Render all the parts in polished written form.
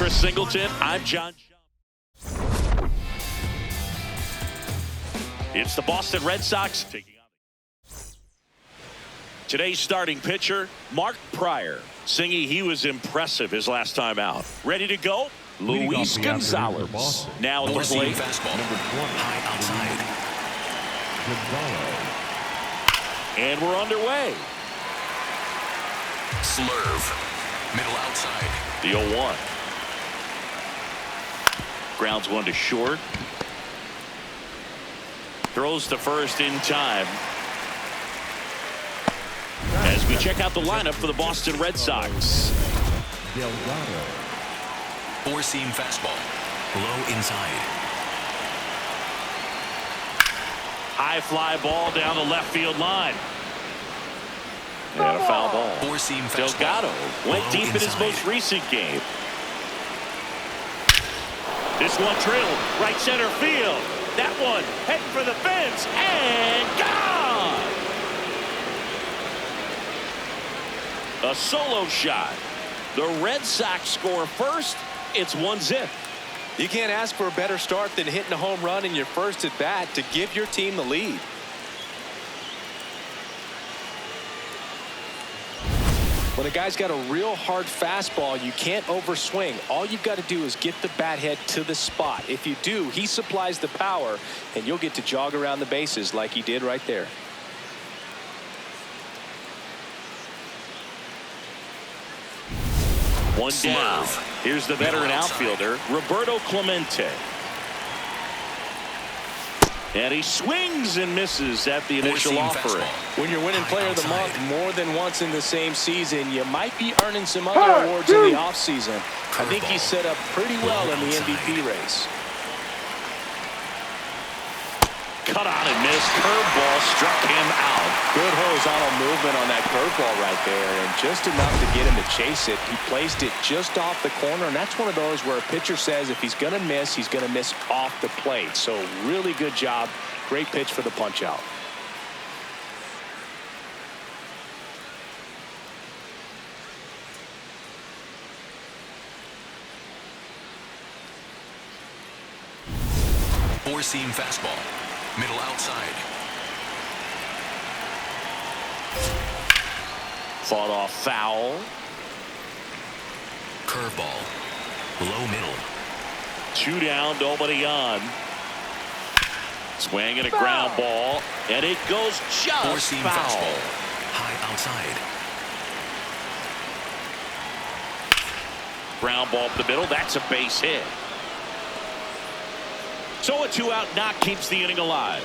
Chris Singleton. I'm John. It's the Boston Red Sox taking on today's starting pitcher, Mark Pryor. Singy, he was impressive his last time out. Ready to go? Luis Gonzalez. Now at the plate. Fastball. Number 20. High outside. And we're underway. Slurve. Middle outside. The 0-1. Grounds one to short. Throws to first in time. As we check out the lineup for the Boston Red Sox. Four-seam fastball. Low inside. High fly ball down the left field line. And a foul ball. Four-seam fastball. Delgado went deep in his most recent game. This one drilled right center field. That one heading for the fence and gone. A solo shot. The Red Sox score first. It's 1-0. You can't ask for a better start than hitting a home run in your first at bat to give your team the lead. When a guy's got a real hard fastball, you can't overswing. All you've got to do is get the bat head to the spot. If you do, he supplies the power, and you'll get to jog around the bases like he did right there. One down. Here's the veteran outfielder, Roberto Clemente. And he swings and misses at the initial offering. When you're winning player of the month more than once in the same season, you might be earning some other awards in the offseason. I think he's set up pretty well in the MVP race. Cut on and missed. Curveball struck him out. Good horizontal movement on that curveball right there, and just enough to get him to chase it. He placed it just off the corner, and that's one of those where a pitcher says if he's going to miss, he's going to miss off the plate. So really good job. Great pitch for the punch out. Four-seam fastball. Middle outside. Fought off foul. Curveball. Low middle. 2 down, nobody on. Swing and a ground ball, and it goes just Four-seam foul. fastball. High outside. Ground ball up the middle. That's a base hit. So a 2-out knock keeps the inning alive.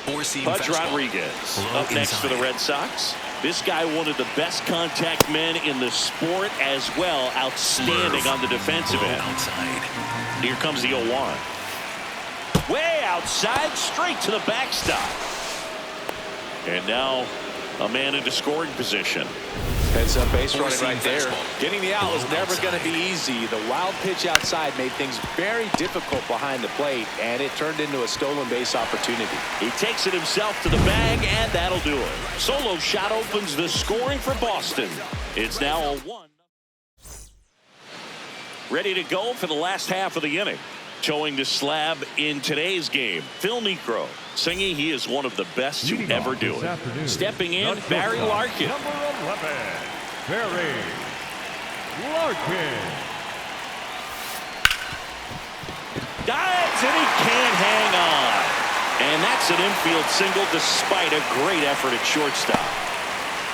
Four-seam Pudge fastball. Rodriguez Low up next for the Red Sox. This guy, one of the best contact men in the sport as well. Outstanding on the defensive end. Outside. Here comes the 0-1. Way outside, straight to the backstop. And now a man into scoring position. Heads up base running right there. Fastball. Getting the out was never going to be easy. The wild pitch outside made things very difficult behind the plate, and it turned into a stolen base opportunity. He takes it himself to the bag, and that'll do it. Solo shot opens the scoring for Boston. It's now a 1. Ready to go for the last half of the inning. Towing the slab in today's game, Phil Niekro. Singy, he is one of the best to ever do it. Stepping in, Barry Larkin. Number 11, Barry Larkin. Dives, and he can't hang on. And that's an infield single despite a great effort at shortstop.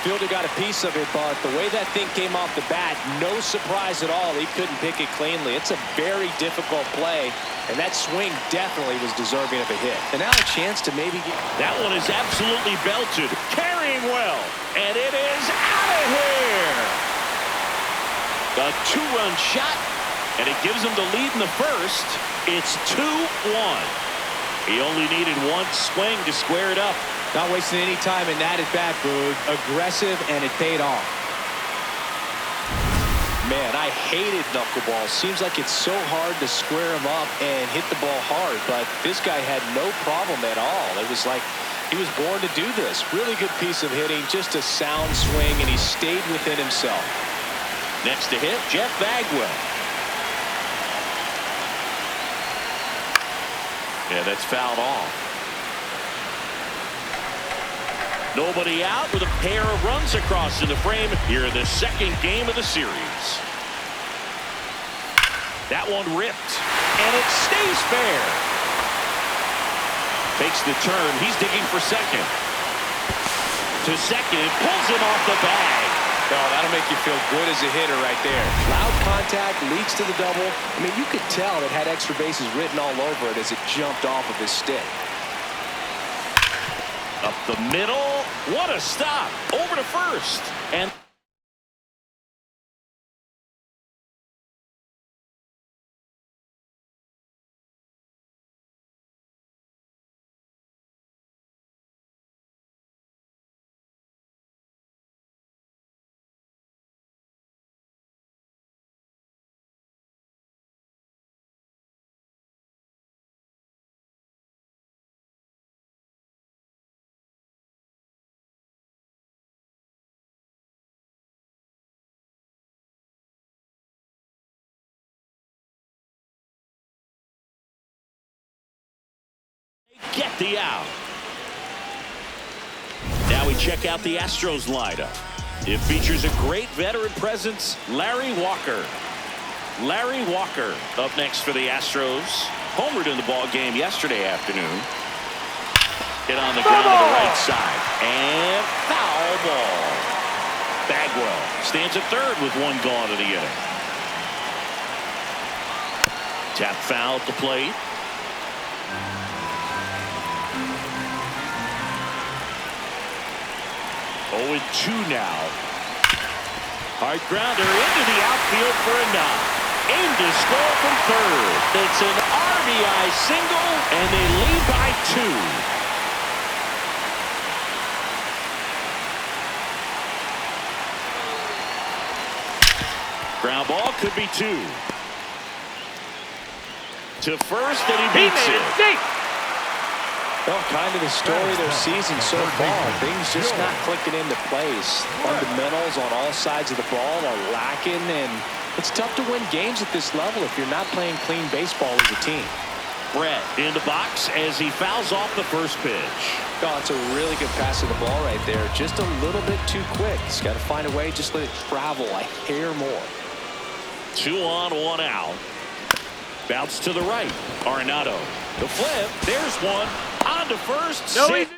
Fielder got a piece of it, but the way that thing came off the bat, no surprise at all. He couldn't pick it cleanly. It's a very difficult play, and that swing definitely was deserving of a hit. And now a chance to maybe get... That one is absolutely belted, carrying well, and it is out of here. A 2-run shot, and it gives him the lead in the first. It's 2-1. He only needed one swing to square it up. Not wasting any time in that at bat, Boog. Aggressive, and it paid off. Man, I hated knuckleballs. Seems like it's so hard to square him up and hit the ball hard, but this guy had no problem at all. It was like he was born to do this. Really good piece of hitting, just a sound swing, and he stayed within himself. Next to hit, Jeff Bagwell. Yeah, that's fouled off. Nobody out with a pair of runs across in the frame here in the second game of the series. That one ripped, and it stays fair. Takes the turn. He's digging for second. To second, it pulls him off the bag. Oh, that'll make you feel good as a hitter right there. Loud contact leads to the double. I mean, you could tell it had extra bases written all over it as it jumped off of his stick. Up the middle. What a stop. Over to first. And get the out. Now we check out the Astros lineup. It features a great veteran presence, Larry Walker. Larry Walker up next for the Astros. Homered in the ball game yesterday afternoon. Hit on the ground to the right side. And foul ball. Bagwell stands at third with one gone to the inning. Tap foul at the plate. 0-2 now. Hard grounder into the outfield for a knock. Aim to score from third. It's an RBI single, and they lead by 2. Ground ball could be 2. To first, and he beats it. Well, kind of the story of their season so far. Things just not clicking into place. Fundamentals on all sides of the ball are lacking, and it's tough to win games at this level if you're not playing clean baseball as a team. Brett in the box as he fouls off the first pitch. Oh, it's a really good pass of the ball right there. Just a little bit too quick. He's got to find a way, just let it travel a hair more. 2 on, 1 out. Bounce to the right. Arenado. The flip. There's one. On to first. No, he's in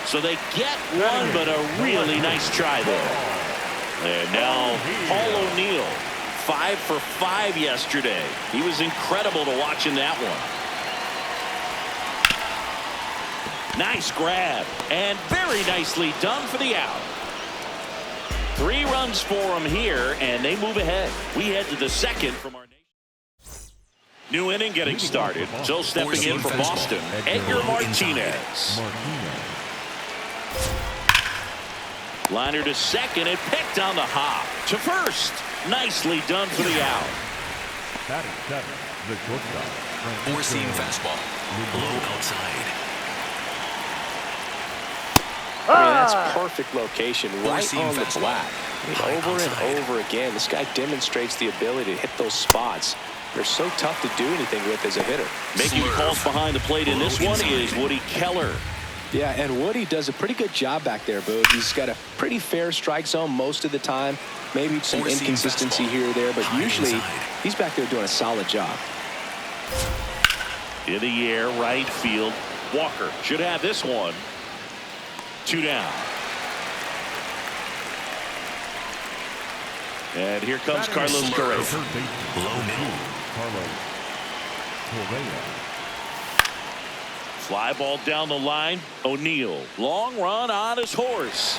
So they get one, but a really nice try there. And now Paul O'Neill, 5 for 5 yesterday. He was incredible to watch in that one. Nice grab, and very nicely done for the out. 3 runs for him here, and they move ahead. We head to the second from our nation. New inning getting started. So stepping in for Boston, Edgar Martinez. Liner to second and picked on the hop. To first. Nicely done for the out. batting 7, the shortstop. Four-seam fastball. Low outside. I mean, that's perfect location right Four-seam on the fastball. black. I mean, over outside. and over again, this guy demonstrates the ability to hit those spots. They're so tough to do anything with as a hitter. Making the calls behind the plate in this one is Woody Keller. Yeah, and Woody does a pretty good job back there, Boog. He's got a pretty fair strike zone most of the time. Maybe some Four-seam inconsistency fastball. here or there, but High usually inside. he's back there doing a solid job. In the air, right field. Walker should have this one. 2 down. And here comes Carlos Correa. Low middle. Carlos Correa. Fly ball down the line. O'Neill. Long run on his horse.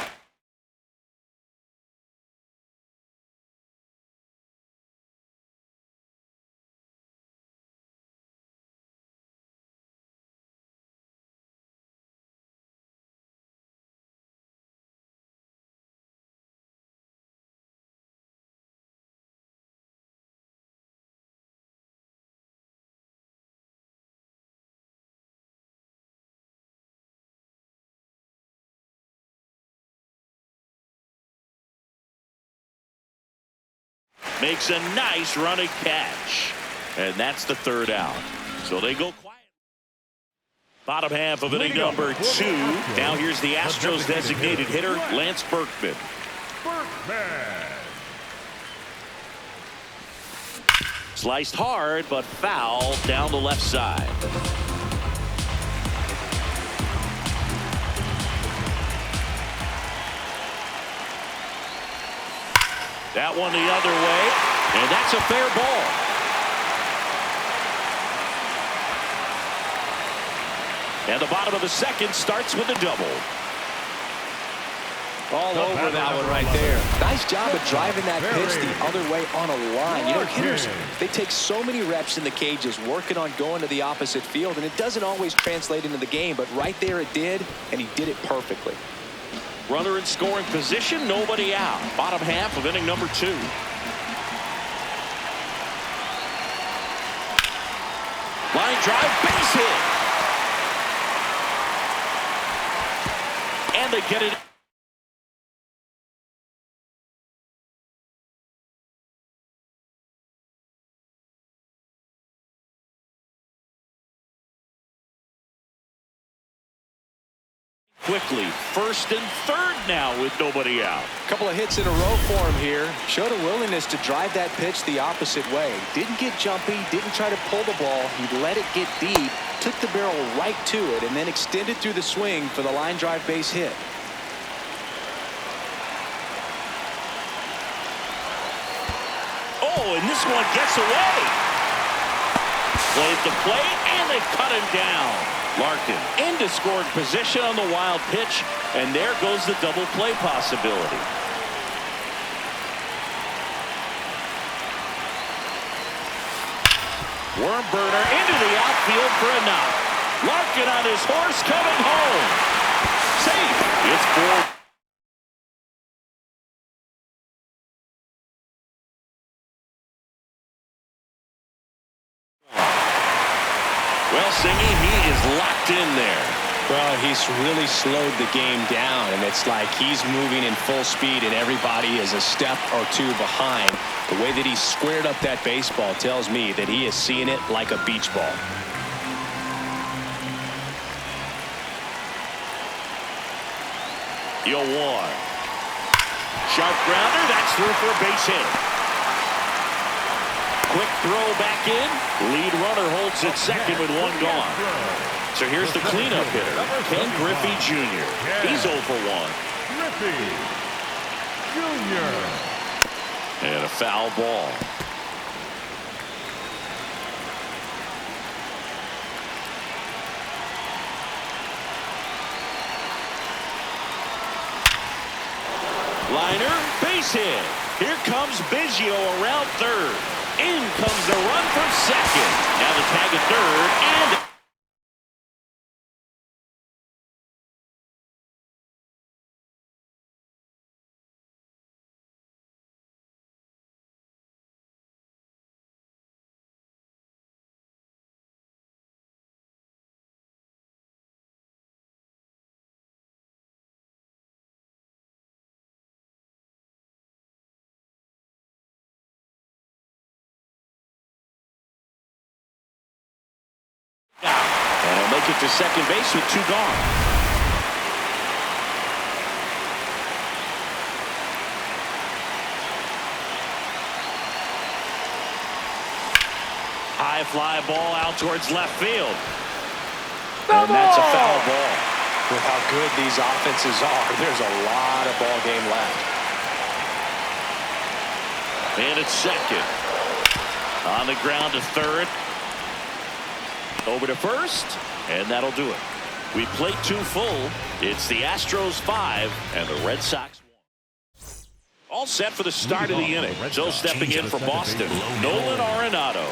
makes a nice running catch. And that's the third out. So they go quiet. Bottom half of inning number 2. Now here's the Astros designated hitter, Lance Berkman. Sliced hard, but foul down the left side. That one the other way, and that's a fair ball. And the bottom of the second starts with a double. All over that one right there. Nice job of driving that pitch the other way on a line. You know, hitters, they take so many reps in the cages working on going to the opposite field, and it doesn't always translate into the game, but right there it did, and he did it perfectly. Runner in scoring position, nobody out. Bottom half of inning number 2. Line drive, base hit. And they get it. Quickly, first and third now with nobody out. A couple of hits in a row for him here. Showed a willingness to drive that pitch the opposite way. Didn't get jumpy, didn't try to pull the ball. He let it get deep, took the barrel right to it, and then extended through the swing for the line drive base hit. Oh, and this one gets away. Played the plate, and they cut him down. Larkin into scoring position on the wild pitch, and there goes the double play possibility. Worm burner into the outfield for a knock. Larkin on his horse coming home. Safe. It's 4. Well, Singy, he is locked in there. Well, he's really slowed the game down, and it's like he's moving in full speed, and everybody is a step or two behind. The way that he squared up that baseball tells me that he is seeing it like a beach ball. Yo, one. Sharp grounder. That's through for a base hit. Quick throw back in. Lead runner holds at second with one gone. So here's the cleanup hitter, Ken Griffey Jr. He's 0 for 1. Griffey Jr. And a foul ball. Liner, base hit. Here comes Biggio around third. In comes the run from second. Now the tag at third, and he'll make it to second base with 2 gone. High fly ball out towards left field. And that's a foul ball. With how good these offenses are, there's a lot of ball game left. And it's second. On the ground to third. Over to first, and that'll do it. We played 2 full. It's the Astros 5 and the Red Sox 1. All set for the start of the inning. So stepping in for Boston, Nolan Arenado.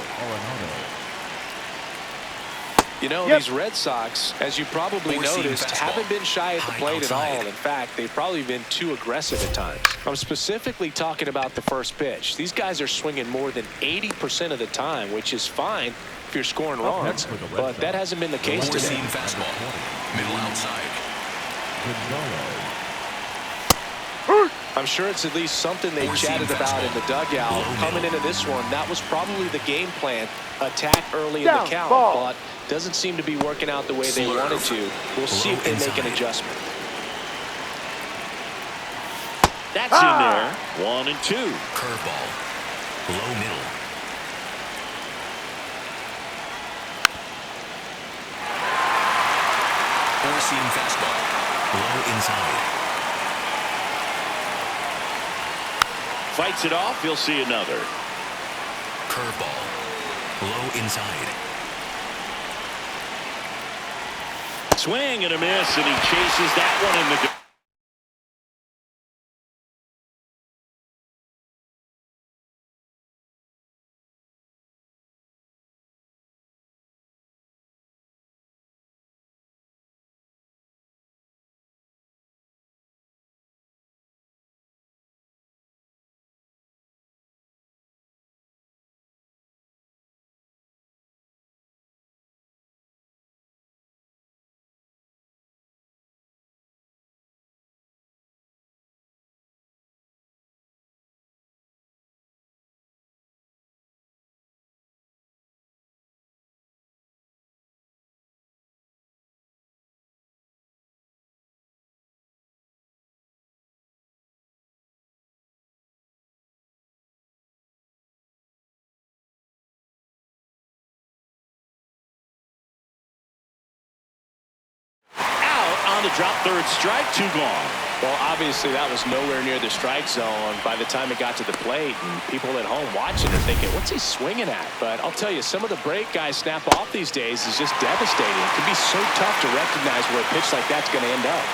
You know, these Red Sox, as you probably noticed, haven't been shy at the plate at all. In fact, they've probably been too aggressive at times. I'm specifically talking about the first pitch. These guys are swinging more than 80% of the time, which is fine if you're scoring runs, but that hasn't been the case today. Four-seam fastball, middle outside. I'm sure it's at least something they chatted about in the dugout. Coming into this one, that was probably the game plan. Attack early in the count, but doesn't seem to be working out the way they wanted to. We'll see if they make an adjustment. That's in there. 1 and 2. Curveball. Low middle. Four-seam fastball. Low inside. Fights it off. He'll see another. Curveball. Low inside. Swing and a miss, and he chases that one in the. On the drop, third strike, 2 gone. Well, obviously that was nowhere near the strike zone by the time it got to the plate, and people at home watching are thinking, what's he swinging at? But I'll tell you, some of the break guys snap off these days is just devastating. It can be so tough to recognize where a pitch like that's going to end up.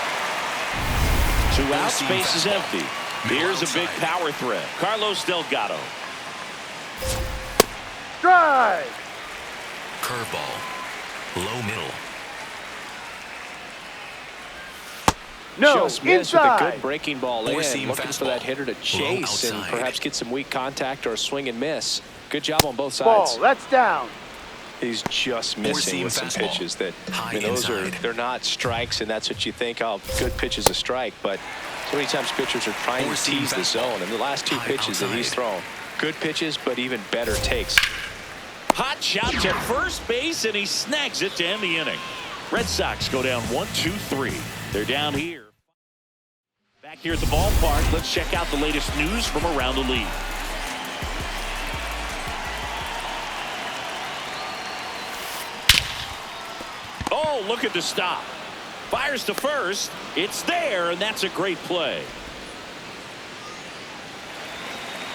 2 out, space is empty. Here's a big power threat. Carlos Delgado. Strike. Curveball. Low middle. No, just missed with a good breaking ball in, Four-seam looking for that hitter to chase and perhaps get some weak contact or a swing and miss. Good job on both sides. Ball, that's down. He's just missing with some pitches that, I mean, they're not strikes, and that's what you think, oh, good pitch is a strike, but so many times pitchers are trying to tease the zone, and the last 2 pitches that he's thrown, good pitches, but even better takes. Hot shot to first base, and he snags it to end the inning. Red Sox go down 1-2-3. They're down here. Back here at the ballpark, let's check out the latest news from around the league. Oh, look at the stop. Fires to first. It's there, and that's a great play.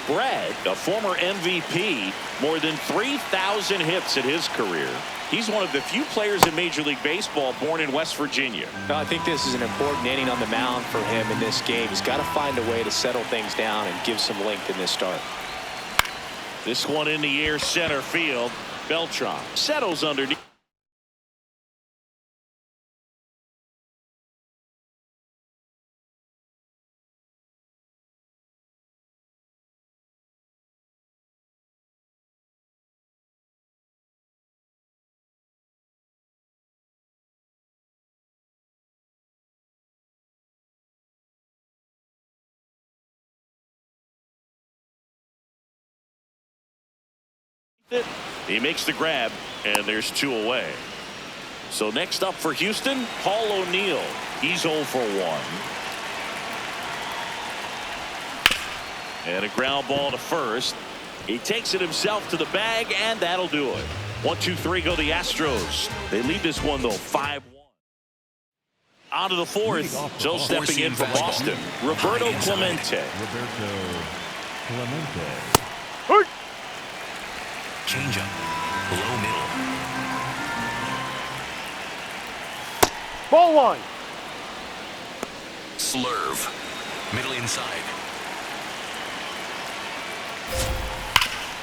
Brad, a former MVP, more than 3,000 hits in his career. He's one of the few players in Major League Baseball born in West Virginia. I think this is an important inning on the mound for him in this game. He's got to find a way to settle things down and give some length in this start. This one in the air, center field. Beltran settles underneath. He makes the grab, and there's 2 away. So next up for Houston, Paul O'Neill. He's 0 for 1. And a ground ball to first. He takes it himself to the bag, and that'll do it. 1-2-3 go the Astros. They lead this one, though, 5-1. On to the 4th. So stepping in for Boston, Roberto Clemente. Changeup. Low middle. Ball 1. Slurve. Middle inside.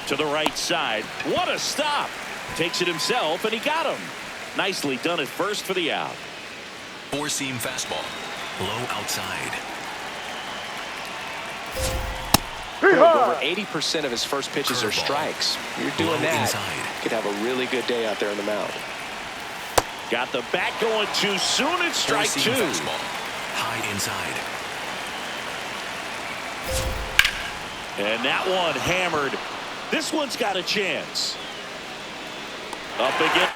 To the right side. What a stop. Takes it himself, and he got him. Nicely done at first for the out. Four-seam fastball. Low outside. Over 80% of his first pitches are strikes. You're doing that, you could have a really good day out there on the mound. Got the bat going too soon. It's strike 2. Fastball. High inside. And that one hammered. This one's got a chance. Up again.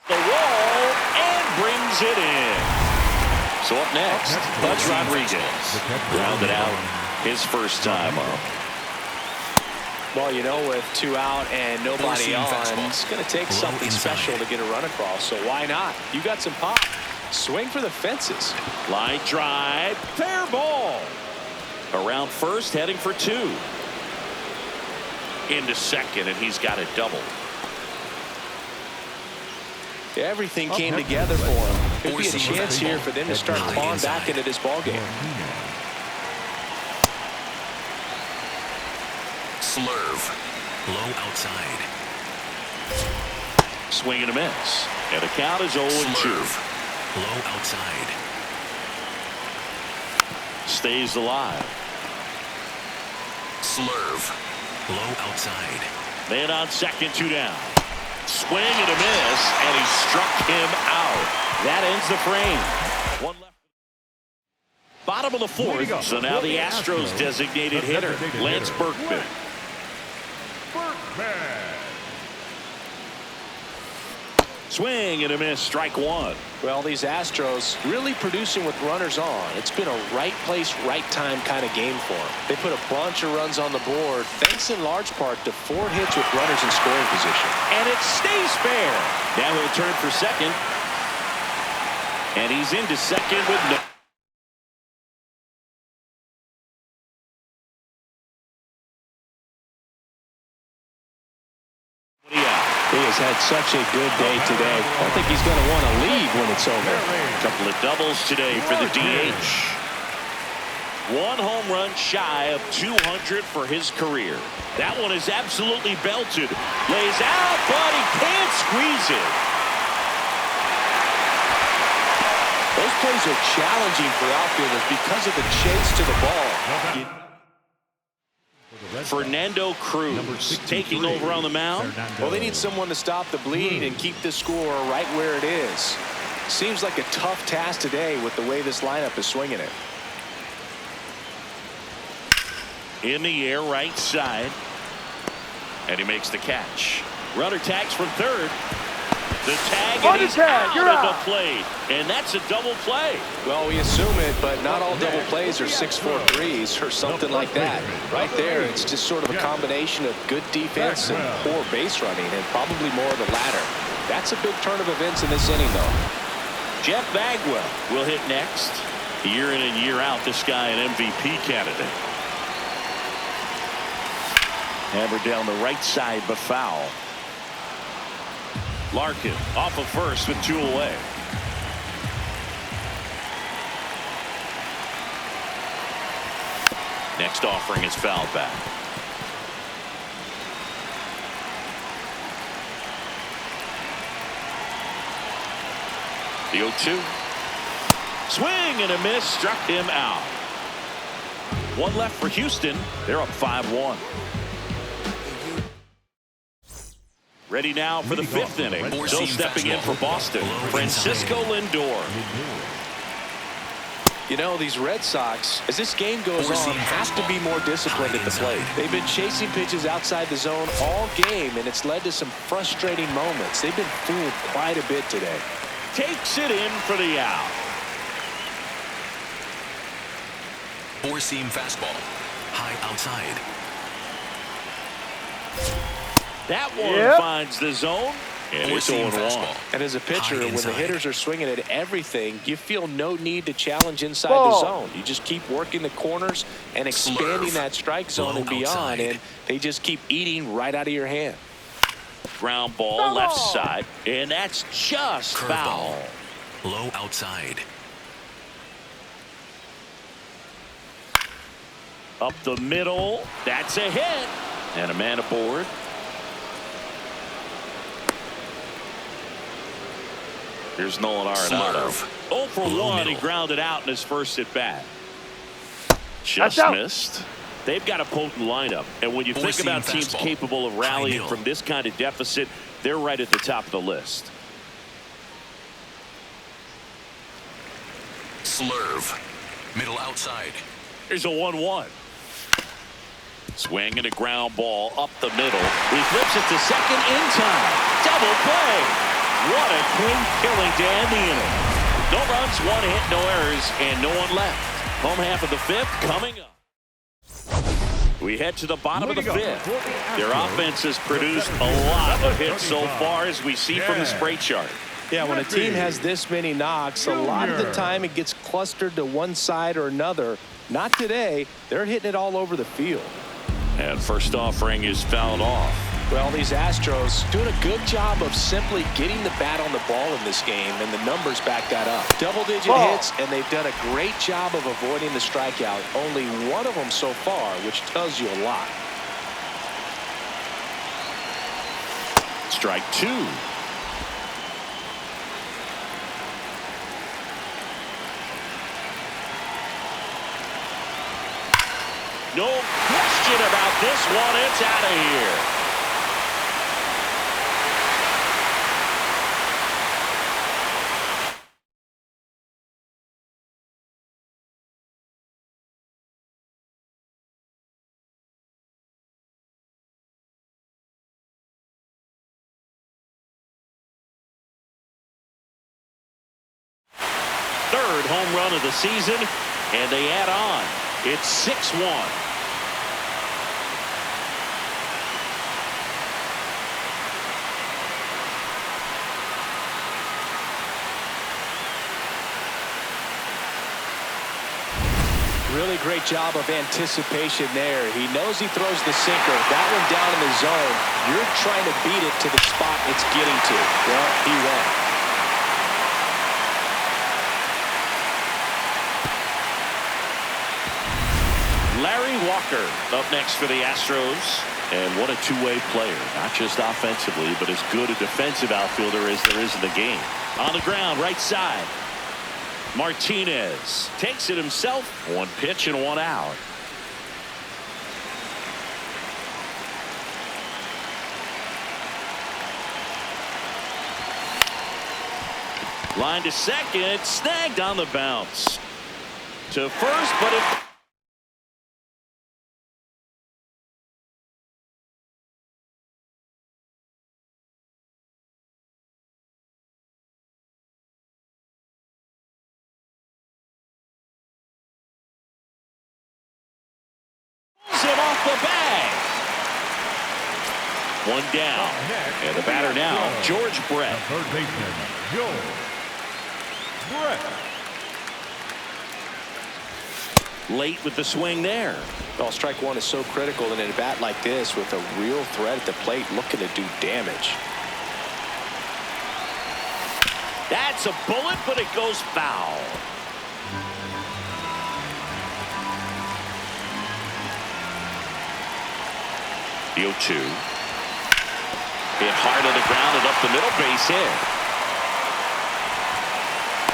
The wall and brings it in. So up next, Buzz Rodriguez rounded out his first time up. Well, you know, with 2 out and nobody on, it's going to take something special to get a run across. So why not? You got some pop. Swing for the fences. Line drive, fair ball. Around first, heading for 2. Into second, and he's got a double. Everything came together for him. Could be a chance here for them to start clawing back into this ballgame. Slurve. Low outside. Swing and a miss. And the count is 0-2. Low outside. Stays alive. Slurve. Low outside. Man on second, 2 down. Swing and a miss, and he struck him out. That ends the frame. One left. Bottom of the 4th, so now the Astros designated hitter, Lance Berkman. Swing and a miss, strike 1. Well, these Astros really producing with runners on. It's been a right place, right time kind of game for them. They put a bunch of runs on the board, thanks in large part to 4 hits with runners in scoring position. And it stays fair. Now he'll turn for second. And he's into second with no. He has had such a good day today. I don't think he's going to want to leave when it's over. A couple of doubles today for the DH. 1 home run shy of 200 for his career. That one is absolutely belted. Lays out, but he can't squeeze it. Those plays are challenging for outfielders because of the chase to the ball. Fernando Cruz taking over on the mound. Well, they need someone to stop the bleed and keep the score right where it is. Seems like a tough task today with the way this lineup is swinging it. In the air, right side. And he makes the catch. Runner tags from third. The tag, and he's out of the plate. And that's a double play. Well, we assume it, but not all double plays are 6-4 threes or something like that. Right there, it's just sort of a combination of good defense and poor base running, and probably more of the latter. That's a big turn of events in this inning, though. Jeff Bagwell will hit next. Year in and year out, this guy an MVP candidate. Hammered down the right side, but foul. Larkin off of first with 2 away. Next offering is fouled back. The 0-2. Swing and a miss, struck him out. 1 left for Houston. They're up 5-1. Ready now for the 5th inning. Still stepping in for Boston, Francisco Lindor. You know, these Red Sox, as this game goes on, have to be more disciplined at the plate. They've been chasing pitches outside the zone all game, and it's led to some frustrating moments. They've been fooled quite a bit today. Takes it in for the out. 4-seam fastball. High outside. That one finds the zone, and it's 0-1. And as a pitcher, when the hitters are swinging at everything, you feel no need to challenge inside the zone. You just keep working the corners and expanding that strike zone and beyond, and they just keep eating right out of your hand. Ground ball left side, and that's just foul. Low outside. Up the middle, that's a hit, and a man aboard. Here's Nolan Arenado. 0 for 1. He grounded out in his first at bat. Just missed. They've got a potent lineup, and when you think about teams capable of rallying from this kind of deficit, they're right at the top of the list. Slurve. Middle outside. Here's a 1-1. Swing and a ground ball up the middle. He flips it to second in time. Double play. What a clean killing to end the inning. No runs, 1 hit, no errors, and no one left. Home half of the 5th coming up. We head to the bottom of the 5th. Their offense has produced a lot of hits so far, as we see from the spray chart. Yeah, when a team has this many knocks, a lot of the time it gets clustered to one side or another. Not today. They're hitting it all over the field. And first offering is fouled off. Well, these Astros doing a good job of simply getting the bat on the ball in this game, and the numbers back that up. Double-digit hits, and they've done a great job of avoiding the strikeout. Only one of them so far, which tells you a lot. Strike 2. No question about this one. It's out of here. Third home run of the season, and they add on. It's 6-1. Really great job of anticipation there. He knows he throws the sinker. That one down in the zone. You're trying to beat it to the spot it's getting to. Well, he went. Larry Walker up next for the Astros. And what a two-way player. Not just offensively, but as good a defensive outfielder as there is in the game. On the ground, right side. Martinez takes it himself. 1 pitch and 1 out. Line to second. Snagged on the bounce. To first, but it... him off the bag. 1 down. And the batter now, George Brett. Third baseman, George Brett. Late with the swing there. Well, strike 1 is so critical in a bat like this with a real threat at the plate looking to do damage. That's a bullet, but it goes foul. The 0-2. Hit hard on the ground and up the middle, base hit.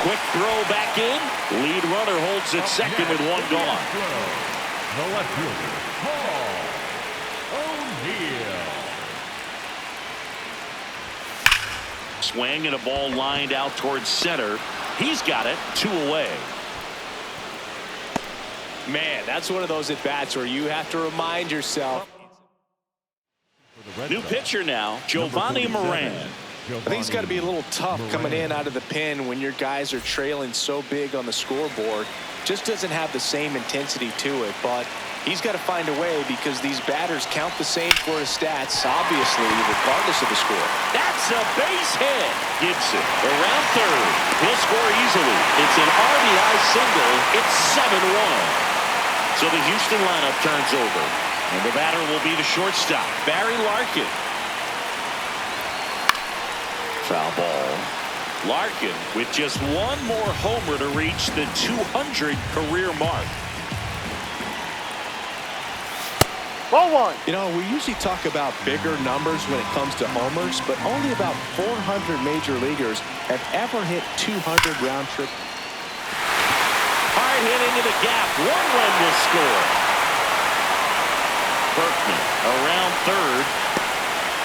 Quick throw back in. Lead runner holds it second with 1 gone. The left fielder, Paul O'Neill. Swing and a ball lined out towards center. He's got it. 2 away. Man, that's one of those at-bats where you have to remind yourself. New pitcher now, Giovanni Moran. I think it's got to be a little tough coming in out of the pen when your guys are trailing so big on the scoreboard. Just doesn't have the same intensity to it, but he's got to find a way because these batters count the same for his stats, obviously, regardless of the score. That's a base hit. Gibson around third. He'll score easily. It's an RBI single. It's 7-1. So the Houston lineup turns over. And the batter will be the shortstop, Barry Larkin. Foul ball. Larkin with just 1 more homer to reach the 200 career mark. Ball 1. You know, we usually talk about bigger numbers when it comes to homers, but only about 400 major leaguers have ever hit 200 round trip. Hard hit into the gap. 1 run will score. Berkman around third.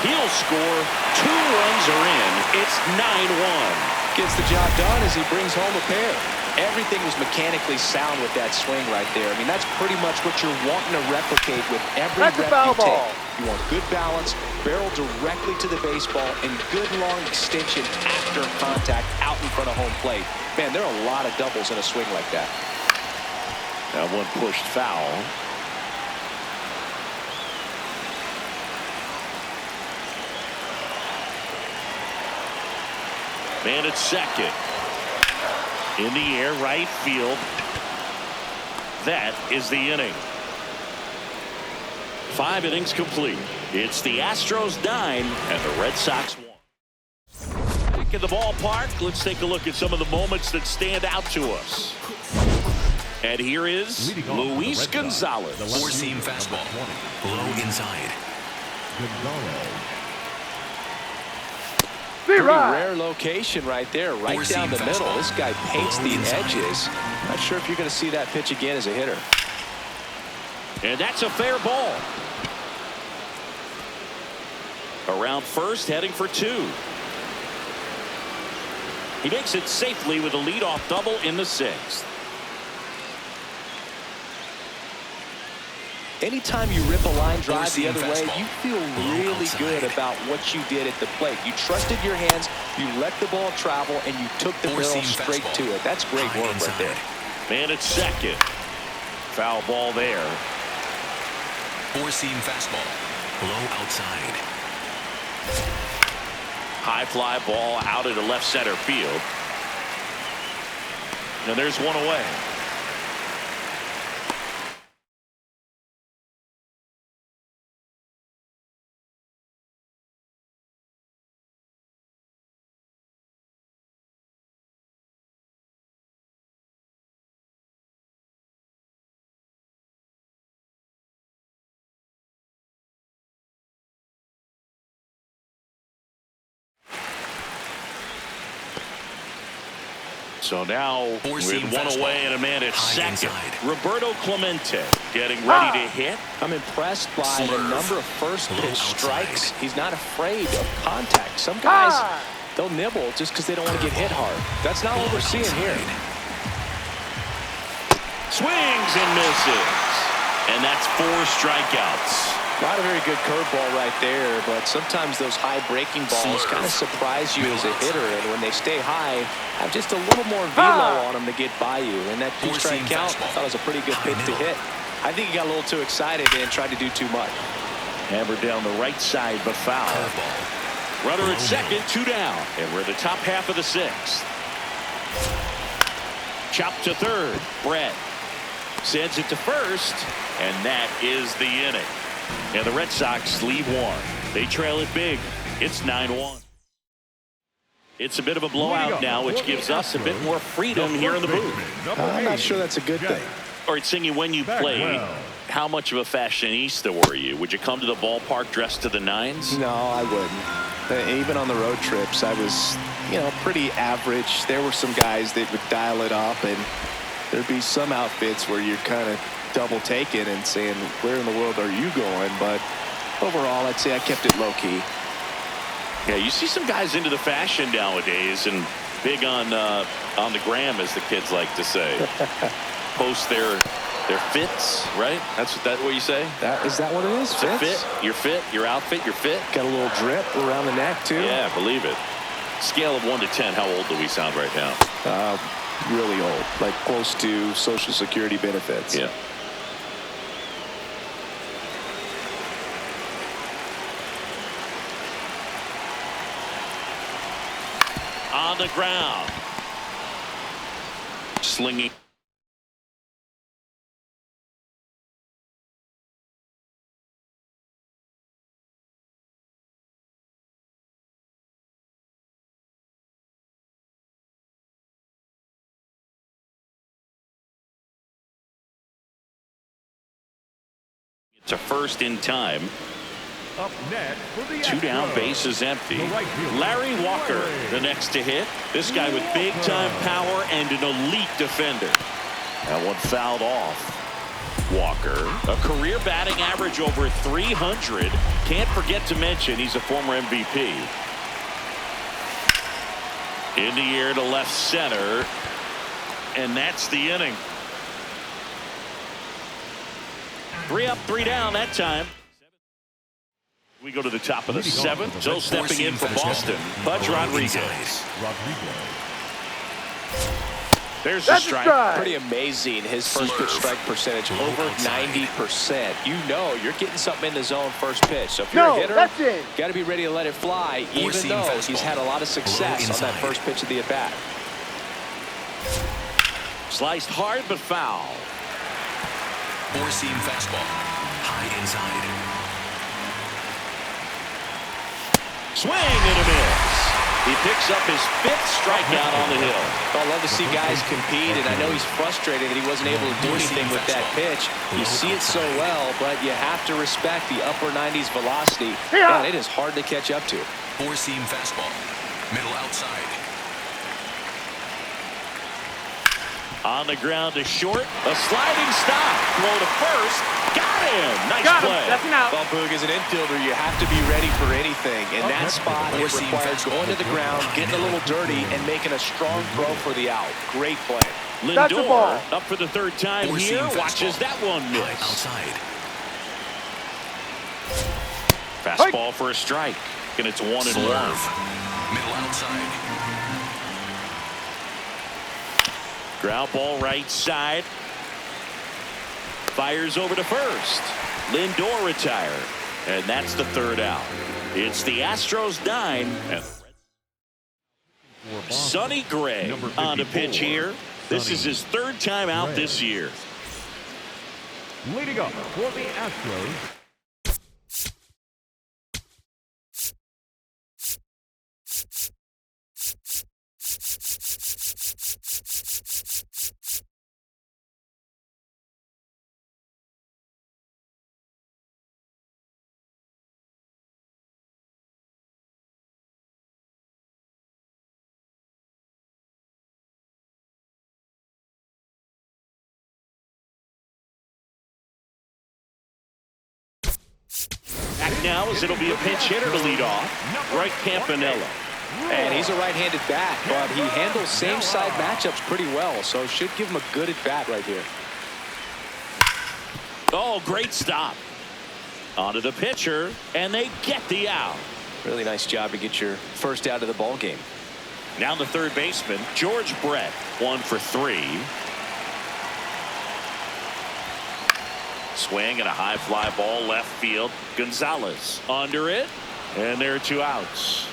He'll score. 2 runs are in. It's 9-1. Gets the job done as he brings home a pair. Everything was mechanically sound with that swing right there. I mean, that's pretty much what you're wanting to replicate with every That's a rep foul you ball. take. You want good balance, barrel directly to the baseball, and good long extension after contact out in front of home plate. Man, there are a lot of doubles in a swing like that. That one pushed foul. Man at second. In the air, right field. That is the inning. 5 innings complete. It's the Astros 9 and the Red Sox 1. Back in the ballpark, let's take a look at some of the moments that stand out to us. And here is Luis Gonzalez. Four-seam fastball. Low inside. Pretty rare location right there, right down the middle. This guy paints the edges. Not sure if you're going to see that pitch again as a hitter. And that's a fair ball. Around first, heading for 2. He makes it safely with a leadoff double in the 6th. Anytime you rip a line drive the other way, fastball. you feel really good about what you did at the plate. You trusted your hands, you let the ball travel, and you took the barrel straight to it. That's great work right there. Man at second. Foul ball there. Four-seam fastball. Low outside. High fly ball out into left center field. And there's one away. So now with one away and a man at second. Roberto Clemente getting ready to hit. I'm impressed by the number of first pitch strikes. He's not afraid of contact. Some guys, they'll nibble just because they don't want to get hit hard. That's not what we're seeing here. Swings and misses. And that's 4 strikeouts. Not a very good curveball right there, but sometimes those high breaking balls kind of surprise you as a hitter, and when they stay high, have just a little more velo on them to get by you. And that 2-strike count, I thought it was a pretty good pitch to hit. I think he got a little too excited and tried to do too much. Hammered down the right side, but foul. Runner at second, 2 down, and we're in the top half of the 6th. Chop to third. Brett sends it to first, and that is the inning. And the Red Sox lead 1. They trail it big. It's 9-1. It's a bit of a blowout now, which gives us a bit more freedom here in the booth. I'm not sure that's a good thing. All right, Singy, when you played, how much of a fashionista were you? Would you come to the ballpark dressed to the nines? No, I wouldn't. Even on the road trips, I was, pretty average. There were some guys that would dial it up, and there'd be some outfits where you're kind of double taking and saying, where in the world are you going? But overall, I'd say I kept it low key. Yeah, you see some guys into the fashion nowadays and big on the gram, as the kids like to say. Post their fits, right? That's what you say? Is that what it is? Fits? Your fit, your outfit, your fit. Got a little drip around the neck too. Yeah, believe it. Scale of 1 to 10, how old do we sound right now? Really old, like close to Social Security benefits. Yeah. On the ground. Slinging. To first in time. Up next for the 2 down, Astros, bases empty. right fielder, Larry Walker, the next to hit. This guy with big-time power and an elite defender. That one fouled off. Walker, a career batting average over 300. Can't forget to mention he's a former MVP. In the air to left center. And that's the inning. 3 up, 3 down that time. We go to the top of the 7th. So stepping in for Boston, Pudge Rodriguez. There's the strike. Pretty amazing. His first pitch strike percentage over 90%. You know you're getting something in the zone first pitch. So if you're a hitter, got to be ready to let it fly, even though he's had a lot of success on that first pitch of the at-bat. Sliced hard but foul. Four-seam fastball. High inside. Swing and a miss. He picks up his 5th strikeout on the hill. I love to see guys compete, and I know he's frustrated that he wasn't able to do anything with that pitch. You see it so well, but you have to respect the upper 90s velocity. Man, it is hard to catch up to. Four-seam fastball. Middle outside. On the ground to short. A sliding stop. Throw to first. Got him. Nice play. That's an out. Well, Boog, as an infielder, you have to be ready for anything. In that spot, it requires going to the ground, getting a little dirty, and making a strong throw for the out. Great play. Lindor up for the 3rd time here. Watches that one miss. Outside. Fastball for a strike. And it's 1-1. Middle outside. Ground ball right side. Fires over to first. Lindor retired. And that's the 3rd out. It's the Astros 9. And Sonny Gray on the pitch here. This is his 3rd time out this year. Leading up for the Astros, now as it'll be a pinch hitter to lead off. Right Campanella. And he's a right-handed bat, but he handles same-side matchups pretty well, so should give him a good at-bat right here. Oh, great stop. Onto the pitcher, and they get the out. Really nice job to get your first out of the ball game. Now the 3rd baseman, George Brett, 1 for 3. Swing and a high fly ball left field. Gonzalez under it, and there are 2 outs.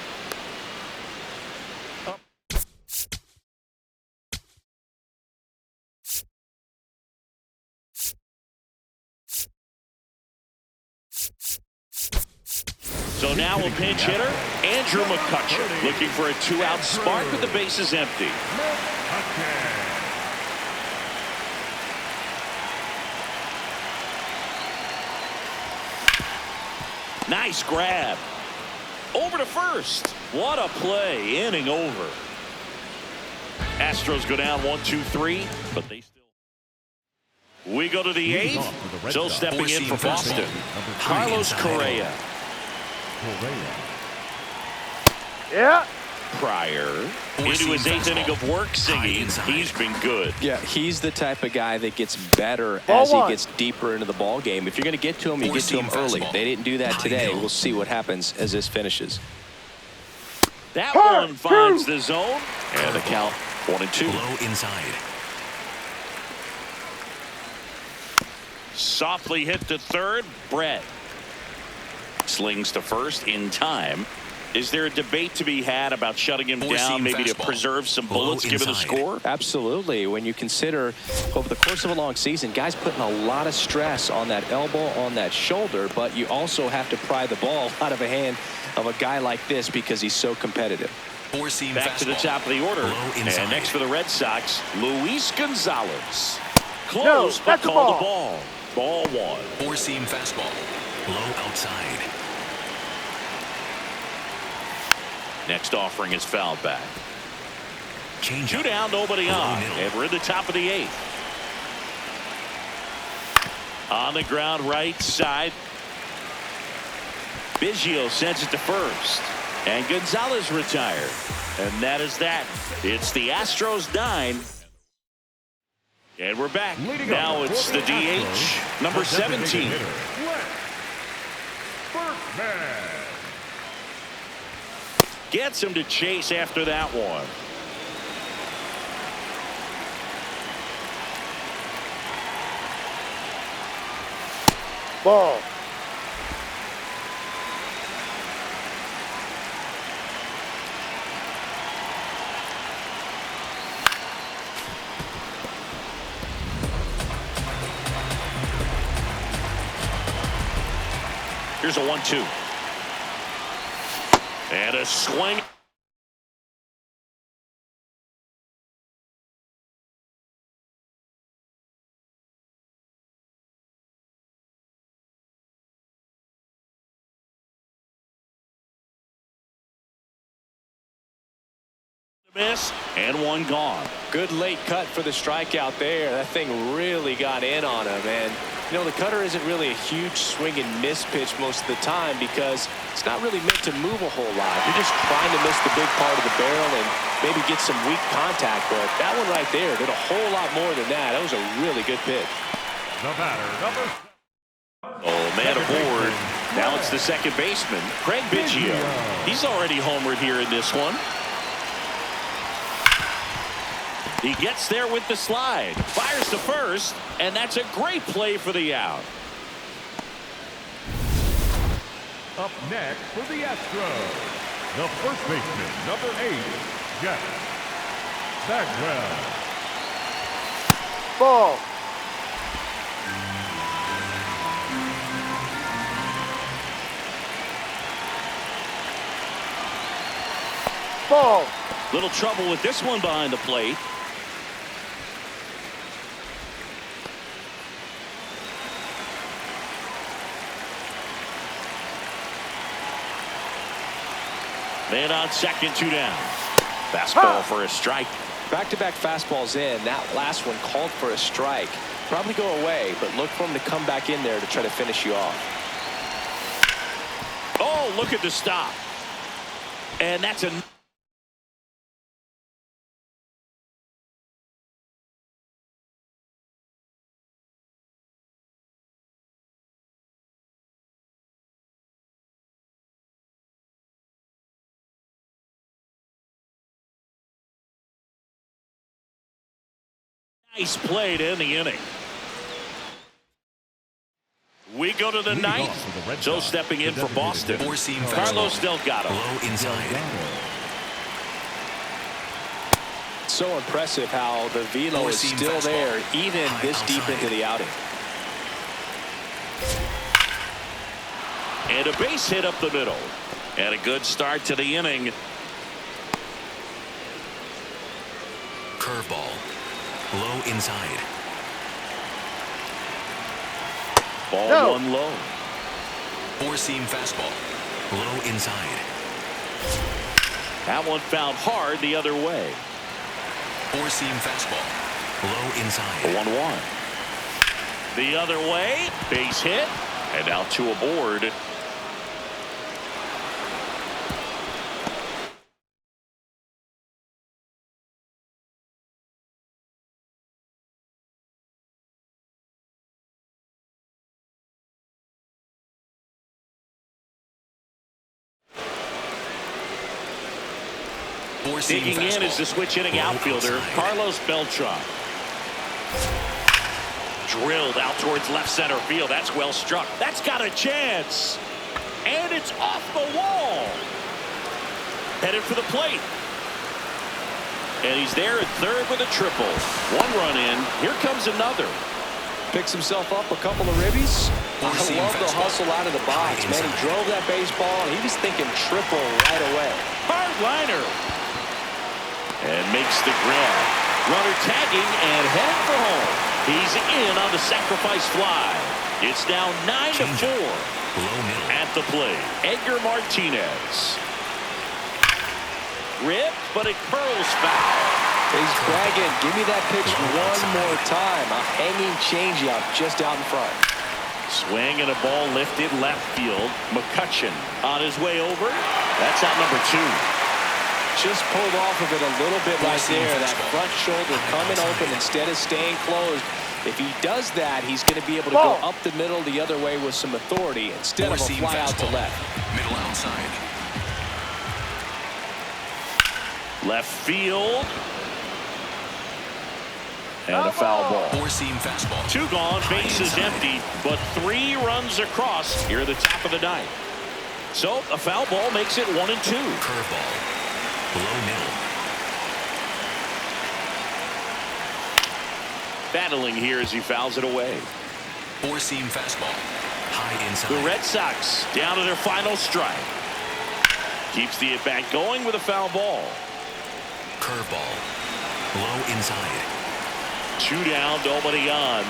So now a pinch hitter, Andrew McCutcheon, looking for a 2-out spark with the bases empty. Nice grab. Over to first. What a play. Inning over. Astros go down 1-2-3, but they still. We go to the 8th. So stepping in for Boston, Carlos Correa. Yeah. Pryor into his 8th inning of work singing. He's been good. Yeah, he's the type of guy that gets better as he gets deeper into the ball game. If you're going to get to him, you get to him early. They didn't do that today. We'll see what happens as this finishes. That one finds the zone, and the count 1-2. Low inside. Softly hit to 3rd. Brett slings to first in time. Is there a debate to be had about shutting him down, maybe to preserve some bullets given the score? Absolutely. When you consider over the course of a long season, guys putting a lot of stress on that elbow, on that shoulder, but you also have to pry the ball out of a hand of a guy like this because he's so competitive. Back to the top of the order. And next for the Red Sox, Luis Gonzalez. Close, but called the ball. Ball 1. Four-seam fastball. Low outside. Next offering is fouled back. Change 2 down, nobody on. And we're in the top of the 8th. On the ground right side. Biggio sends it to first. And Gonzalez retired. And that is that. It's the Astros 9. And we're back. Now it's the DH, number 17. Gets him to chase after that one. Ball. Here's a 1-2. And a swing. Miss and one gone. Good late cut for the strikeout there. That thing really got in on him. And, you know, the cutter isn't really a huge swing and miss pitch most of the time because it's not really meant to move a whole lot. You're just trying to miss the big part of the barrel and maybe get some weak contact. But that one right there did a whole lot more than that. That was a really good pitch. The batter, number. Oh, man aboard. Now it's the second baseman, Craig Biggio. He's already homered here in this one. He gets there with the slide, fires to first, and that's a great play for the out. Up next for the Astros, the first baseman, number 8, Jeff Bagwell. Ball. Ball. Little trouble with this one behind the plate. Man on second, 2 down. Fastball for a strike. Back-to-back fastballs in. That last one called for a strike. Probably go away, but look for him to come back in there to try to finish you off. Oh, look at the stop. And that's a... nice play to end the inning. We go to the ninth. So stepping in for Boston, Four-seam Carlos fastball. Delgado. Low inside. So impressive how the velo is Four-seam still fastball. there even High this deep outside. into the outing. And a base hit up the middle. And a good start to the inning. Curveball. Low inside. Ball No. one low. Four-seam fastball. Low inside. That one found hard the other way. Four-seam fastball. Low inside. 1-1. The other way. Base hit. And now 2 aboard. Four-seam Digging in fastball. is the switch hitting Low outfielder, outside. Carlos Beltran. Drilled out towards left center field. That's well struck. That's got a chance. And it's off the wall. Headed for the plate. And he's there at third with a triple. 1 run in. Here comes another. Picks himself up a couple of ribbies. I Four-seam love the fastball. hustle out of the box. High Man, he inside. drove that baseball, and he was thinking triple right away. Hard liner. And makes the grab. Runner tagging and heading for home. He's in on the sacrifice fly. It's now 9-4. Low middle. At the plate, Edgar Martinez. Ripped, but it curls foul. He's bragging, give me that pitch one more time. A hanging changeup just out in front. Swing and a ball lifted left field. McCutchen on his way over. That's out number 2. Just pulled off of it a little bit right there. That front shoulder coming open instead of staying closed. If he does that, he's going to be able to go up the middle the other way with some authority instead of a fly out to left. Middle outside. Left field. And a foul ball. Four-seam fastball. 2 gone, bases empty, but 3 runs across here at the top of the 9th. So a foul ball makes it 1-2. Curveball. Below middle. Battling here as he fouls it away. Four-seam fastball. High inside. The Red Sox down to their final strike. Keeps the at-bat going with a foul ball. Curveball. Low inside. 2 down, nobody on.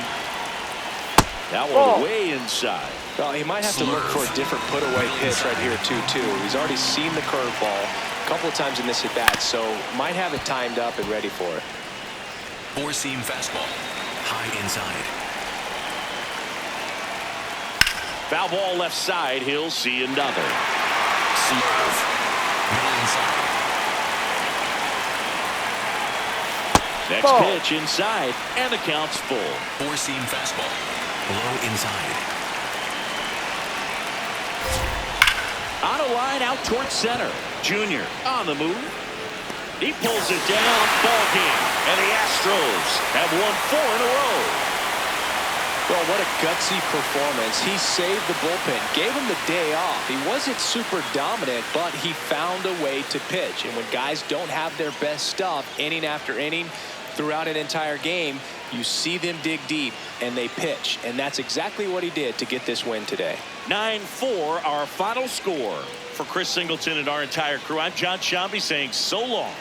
That one way inside. Well, he might have to look for a different put-away pitch right here, too. He's already seen the curveball a couple of times in this at-bat, so might have it timed up and ready for it. Four-seam fastball. High inside. Foul ball left side. He'll see another. Swerve. Middle inside. Next pitch inside, and the count's full. Four-seam fastball. Low inside. On a line out towards center. Junior on the move. He pulls it down. Ball game. And the Astros have won 4 in a row. Well, what a gutsy performance. He saved the bullpen, gave him the day off. He wasn't super dominant, but he found a way to pitch. And when guys don't have their best stuff inning after inning throughout an entire game, you see them dig deep and they pitch. And that's exactly what he did to get this win today. 9-4, our final score. For Chris Singleton and our entire crew, I'm John Shambi saying so long.